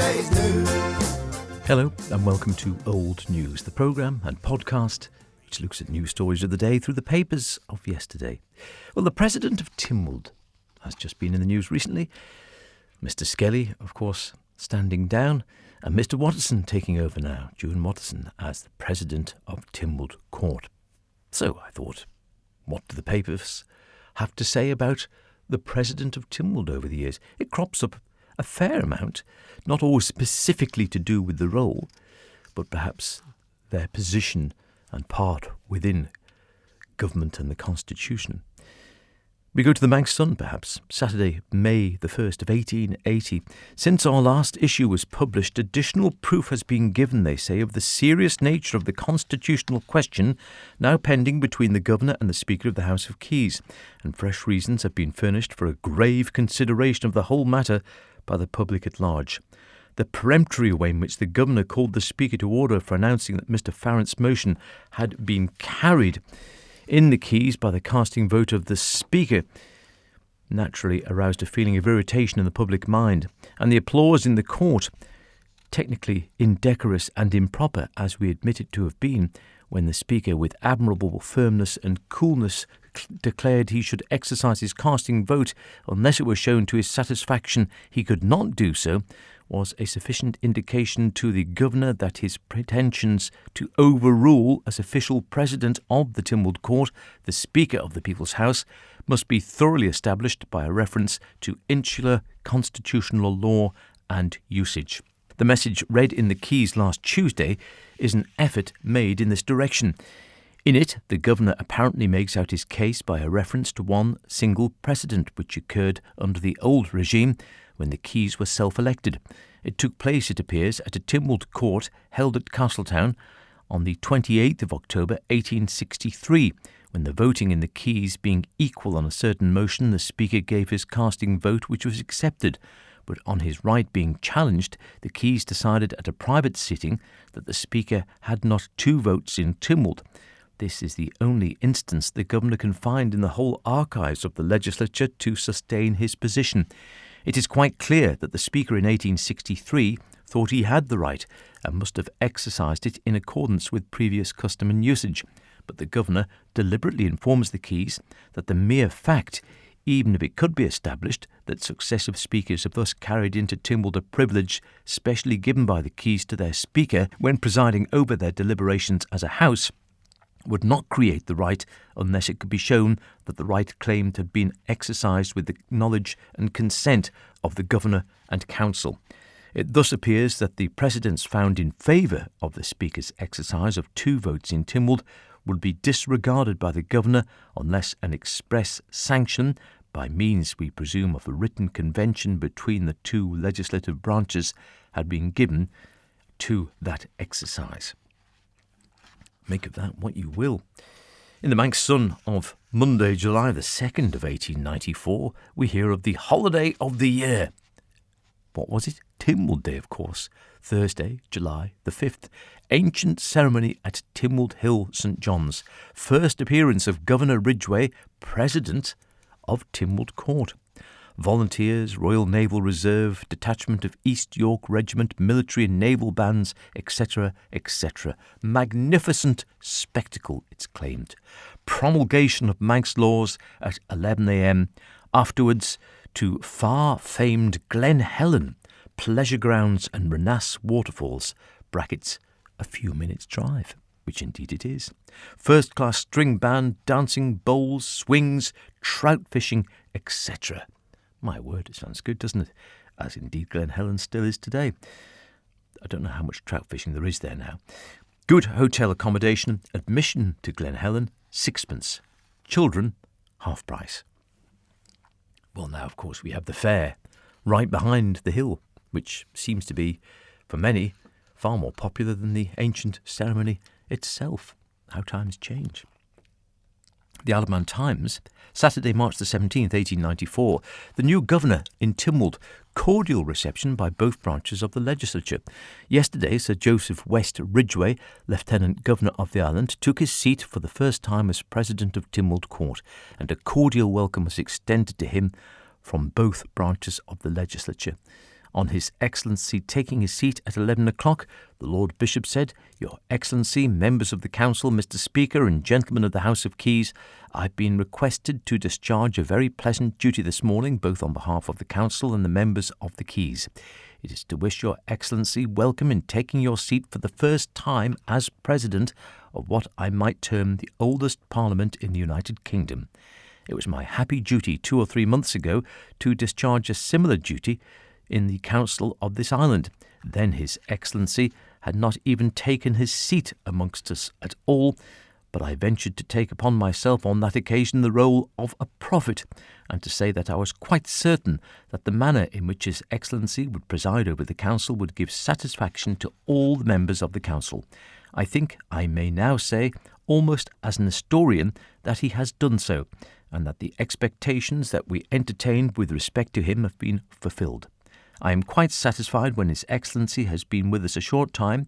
yesterday's news. Hello and welcome to Old News, the programme and podcast which looks at news stories of the day through the papers of yesterday. Well, the President of Tynwald has just been in the news recently. Mr Skelly, of course, standing down, and Mr Watterson taking over now, Juan Watterson, as the President of Tynwald Court. So I thought, what do the papers have to say about the President of Tynwald over the years? It crops up a fair amount, not always specifically to do with the role, but perhaps their position and part within government and the Constitution. We go to the Manx Sun, perhaps, Saturday, May the 1st of 1880. Since our last issue was published, additional proof has been given, they say, of the serious nature of the constitutional question now pending between the Governor and the Speaker of the House of Keys, and fresh reasons have been furnished for a grave consideration of the whole matter by the public at large. The peremptory way in which the Governor called the Speaker to order for announcing that Mr Farrant's motion had been carried in the Keys by the casting vote of the Speaker naturally aroused a feeling of irritation in the public mind, and the applause in the court, technically indecorous and improper as we admit it to have been, when the Speaker with admirable firmness and coolness declared he should exercise his casting vote unless it were shown to his satisfaction he could not do so, was a sufficient indication to the Governor that his pretensions to overrule as official President of the Tynwald Court the Speaker of the People's House must be thoroughly established by a reference to insular constitutional law and usage. The message read in the Keys last Tuesday is an effort made in this direction. In it, the Governor apparently makes out his case by a reference to one single precedent which occurred under the old regime when the Keys were self-elected. It took place, it appears, at a Tynwald court held at Castletown on the 28th of October 1863, when the voting in the Keys being equal on a certain motion, the Speaker gave his casting vote which was accepted. But on his right being challenged, the Keys decided at a private sitting that the Speaker had not two votes in Tynwald. This is the only instance the Governor can find in the whole archives of the legislature to sustain his position. It is quite clear that the Speaker in 1863 thought he had the right and must have exercised it in accordance with previous custom and usage. But the Governor deliberately informs the Keys that the mere fact, even if it could be established that successive Speakers have thus carried into Tynwald a privilege specially given by the Keys to their Speaker when presiding over their deliberations as a House, would not create the right unless it could be shown that the right claimed had been exercised with the knowledge and consent of the Governor and Council. It thus appears that the precedents found in favour of the Speaker's exercise of two votes in Tynwald would be disregarded by the Governor unless an express sanction, by means, we presume, of a written convention between the two legislative branches, had been given to that exercise. Make of that what you will. In the Manx Sun of Monday, July the 2nd of 1894, we hear of the holiday of the year. What was it? Tynwald Day, of course. Thursday, July the 5th. Ancient ceremony at Tynwald Hill, St John's. First appearance of Governor Ridgway, President of Tynwald Court. Volunteers, Royal Naval Reserve, Detachment of East York Regiment, military and naval bands, etc., etc. Magnificent spectacle, it's claimed. Promulgation of Manx laws at 11 a.m. Afterwards to far-famed Glen Helen, pleasure grounds and Renass waterfalls, brackets, a few minutes' drive, which indeed it is. First-class string band, dancing, bowls, swings, trout fishing, etc. My word, it sounds good, doesn't it? As indeed Glen Helen still is today. I don't know how much trout fishing there is there now. Good hotel accommodation, admission to Glen Helen, sixpence. Children, half price. Well, now, of course, we have the fair right behind the hill, which seems to be, for many, far more popular than the ancient ceremony itself. How times change. The Alaman Times, Saturday, March the 17th, 1894. The new governor in Tynwald. Cordial reception by both branches of the legislature. Yesterday, Sir Joseph West Ridgway, Lieutenant Governor of the island, took his seat for the first time as President of Tynwald Court, and a cordial welcome was extended to him from both branches of the legislature. On His Excellency taking his seat at 11 o'clock, the Lord Bishop said, "Your Excellency, members of the Council, Mr. Speaker and gentlemen of the House of Keys, I've been requested to discharge a very pleasant duty this morning, both on behalf of the Council and the members of the Keys. It is to wish Your Excellency welcome in taking your seat for the first time as President of what I might term the oldest Parliament in the United Kingdom. It was my happy duty 2 or 3 months ago to discharge a similar duty in the Council of this island. Then His Excellency had not even taken his seat amongst us at all, but I ventured to take upon myself on that occasion the role of a prophet, and to say that I was quite certain that the manner in which His Excellency would preside over the Council would give satisfaction to all the members of the Council. I think I may now say, almost as an historian, that he has done so, and that the expectations that we entertained with respect to him have been fulfilled. I am quite satisfied when His Excellency has been with us a short time,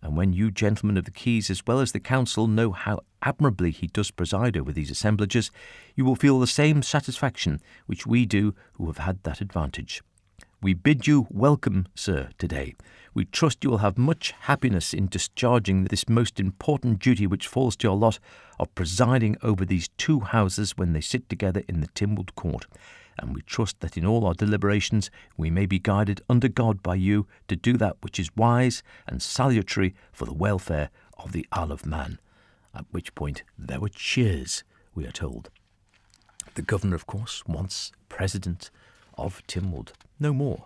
and when you gentlemen of the Keys as well as the Council know how admirably he does preside over these assemblages, you will feel the same satisfaction which we do who have had that advantage. We bid you welcome, sir, today. We trust you will have much happiness in discharging this most important duty which falls to your lot of presiding over these two houses when they sit together in the Tynwald Court. And we trust that in all our deliberations we may be guided under God by you to do that which is wise and salutary for the welfare of the Isle of Man." At which point there were cheers, we are told. The Governor, of course, wants President of Tynwald. No more.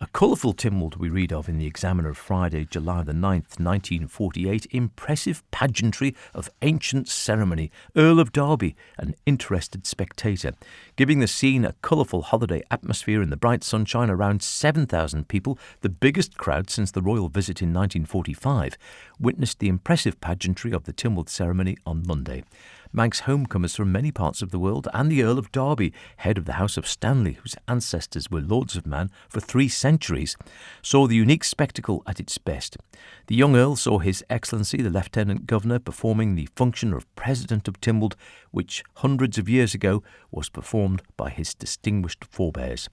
A colourful Tynwald we read of in the Examiner of Friday, July the 9th, 1948. Impressive pageantry of ancient ceremony. Earl of Derby, an interested spectator. Giving the scene a colourful holiday atmosphere in the bright sunshine, around 7,000 people, the biggest crowd since the royal visit in 1945, witnessed the impressive pageantry of the Tynwald ceremony on Monday. Manx homecomers from many parts of the world, and the Earl of Derby, head of the House of Stanley, whose ancestors were Lords of Man for 3 centuries, saw the unique spectacle at its best. The young Earl saw His Excellency, the Lieutenant Governor, performing the function of President of Tynwald, which hundreds of years ago was performed by his distinguished forebears.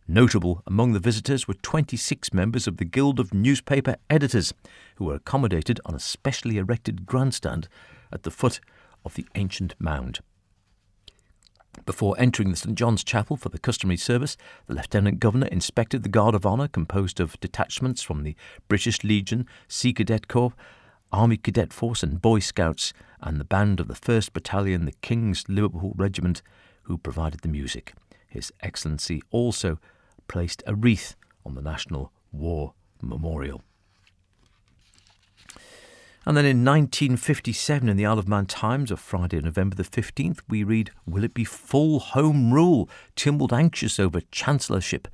Notable among the visitors were 26 members of the Guild of Newspaper Editors, who were accommodated on a specially erected grandstand at the foot of the ancient mound. Before entering the St John's Chapel for the customary service, the Lieutenant Governor inspected the Guard of Honour, composed of detachments from the British Legion, Sea Cadet Corps, Army Cadet Force and Boy Scouts, and the band of the 1st Battalion, the King's Liverpool Regiment, who provided the music. His Excellency also placed a wreath on the National War Memorial. And then in 1957, in the Isle of Man Times of Friday, November the 15th, we read, "Will it be full Home Rule? Tynwald anxious over Chancellorship.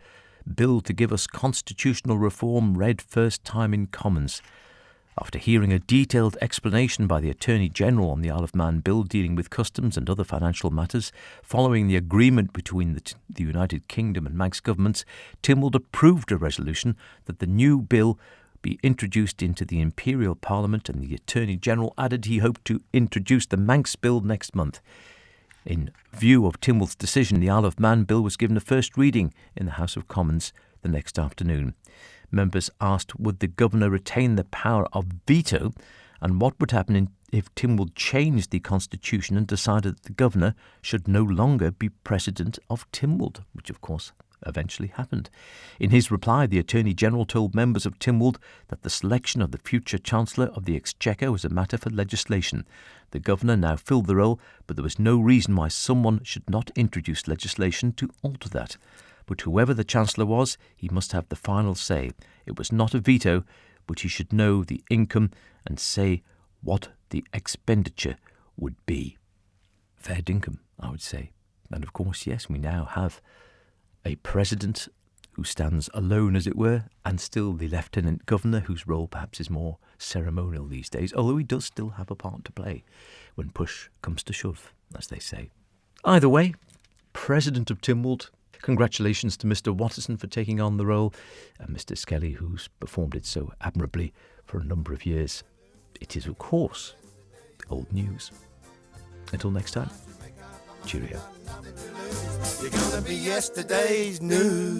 Bill to give us constitutional reform read first time in Commons." After hearing a detailed explanation by the Attorney General on the Isle of Man Bill dealing with customs and other financial matters, following the agreement between the United Kingdom and Manx governments, Tynwald approved a resolution that the new bill be introduced into the Imperial Parliament, and the Attorney General added he hoped to introduce the Manx Bill next month. In view of Tynwald's decision, the Isle of Man Bill was given a first reading in the House of Commons the next afternoon. Members asked would the Governor retain the power of veto, and what would happen if Tynwald changed the constitution and decided that the Governor should no longer be President of Tynwald, which of course eventually happened. In his reply, the Attorney General told members of Tynwald that the selection of the future Chancellor of the Exchequer was a matter for legislation. The Governor now filled the role, but there was no reason why someone should not introduce legislation to alter that. But whoever the Chancellor was, he must have the final say. It was not a veto, but he should know the income and say what the expenditure would be. Fair dinkum, I would say. And of course, yes, we now have a president who stands alone, as it were, and still the Lieutenant Governor, whose role perhaps is more ceremonial these days, although he does still have a part to play when push comes to shove, as they say. Either way, President of Tynwald, congratulations to Mr. Watterson for taking on the role, and Mr. Skelly, who's performed it so admirably for a number of years. It is, of course, old news. Until next time, cheerio. You're gonna be yesterday's news.